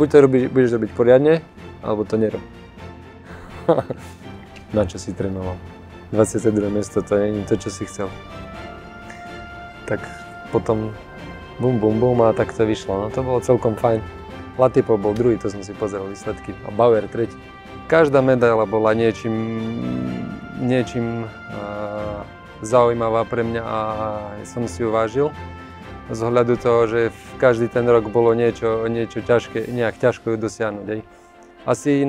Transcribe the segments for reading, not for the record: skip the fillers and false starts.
buď to budeš robiť poriadne, alebo to nerob. Na čo si trénoval? 22. miesto, to nie je to, čo si chcel. Tak potom bum bum bum a tak to vyšlo. No to bolo celkom fajn. Latipo bol druhý, to som si pozeral výsledky, a Bauer tretí. Každá medaila bola niečím zaujímavá pre mňa a som si ju vážil. Z ohľadu toho, že v každý ten rok bolo niečo ťažké, nejak ťažko ju dosiahnuť. Aj. Asi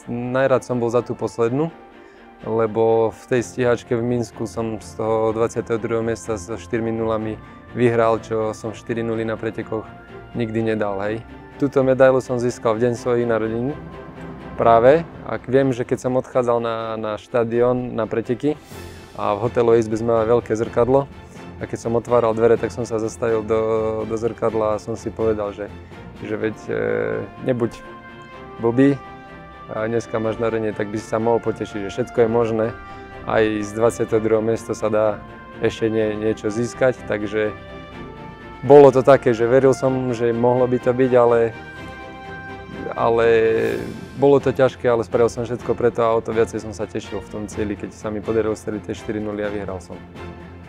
najrád som bol za tú poslednú, lebo v tej stíhačke v Minsku som z toho 22. miesta so 4 nulami vyhral, čo som 4 nuly na pretekoch nikdy nedal. Hej. Túto medailu som získal v deň svojich narodín práve. A viem, že keď som odchádzal na štadión, na preteky a v hotelovej izbe sme mali veľké zrkadlo a keď som otváral dvere, tak som sa zastavil do zrkadla a som si povedal, že veď nebuď blbý, a dneska máš narodenie, tak by si sa mohol potešiť, že všetko je možné. Aj z 22. miesta sa dá ešte niečo získať, takže bolo to také, že veril som, že mohlo by to byť, ale bolo to ťažké, ale spravil som všetko preto a o to viacej som sa tešil v tom cieli, keď sa mi podarilo streliť tie 4 nuly a vyhral som.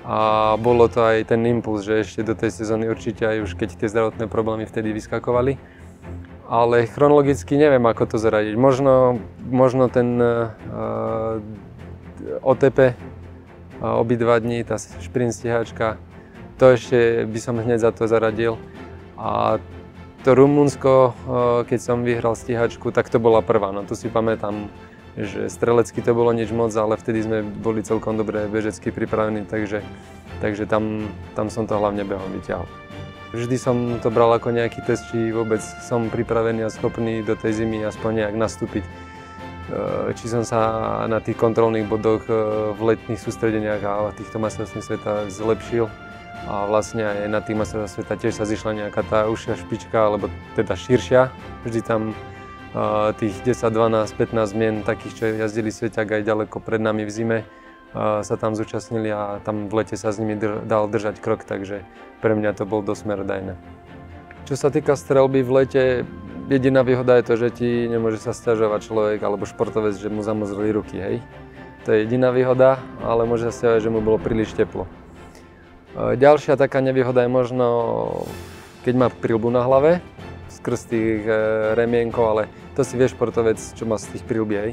A bolo to aj ten impuls, že ešte do tej sezóny určite aj už keď tie zdravotné problémy vtedy vyskakovali. Ale chronologicky neviem, ako to zaradiť. Možno ten OTP obidva dní, tá šprint stíhačka, to ešte by som hneď za to zaradil. A to Rumunsko, keď som vyhral stíhačku, tak to bola prvá. No tu si pamätám, že strelecky to bolo nič moc, ale vtedy sme boli celkom dobre bežecky pripravení, takže tam som to hlavne behom vyťahol. Vždy som to bral ako nejaký test, či vôbec som pripravený a schopný do tej zimy aspoň nejak nastúpiť. Či som sa na tých kontrolných bodoch v letných sústredeniach a týchto majstrovstvách sveta zlepšil. A vlastne aj na tých majstrovstvách sveta tiež sa zišla nejaká tá užšia špička, alebo teda širšia. Vždy tam tých 10, 12, 15 zmien, takých, čo jazdili sveťák aj ďaleko pred nami v zime, sa tam zúčastnili a tam v lete sa s nimi dal držať krok, takže pre mňa to bol dosť smerodajné. Čo sa týka streľby v lete, jediná výhoda je to, že ti nemôže sa sťažovať človek alebo športovec, že mu zamrzli ruky, hej. To je jediná výhoda, ale môže sa sťažovať, že mu bolo príliš teplo. Ďalšia taká nevýhoda je možno, keď má prilbu na hlave, skrz tých remienkov, ale to si vie športovec, čo má z tých prilby, hej.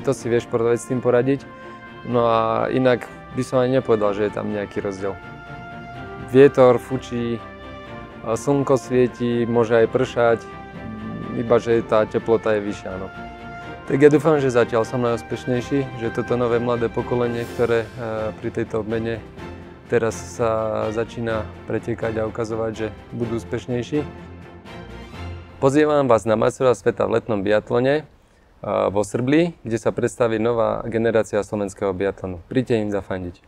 To si vie športovec s tým poradiť. No a inak by som aj nepovedal, že je tam nejaký rozdiel. Vietor fučí, slnko svieti, môže aj pršať, iba že tá teplota je vyššia. No. Tak ja dúfam, že zatiaľ som najúspešnejší, že toto nové mladé pokolenie, ktoré pri tejto obmene teraz sa začína pretekať a ukazovať, že budú úspešnejší. Pozývam vás na majstrovstvá sveta v letnom biatlone vo Srblii, kde sa predstaví nová generácia slovenského biatlonu. Príďte im zafandiť.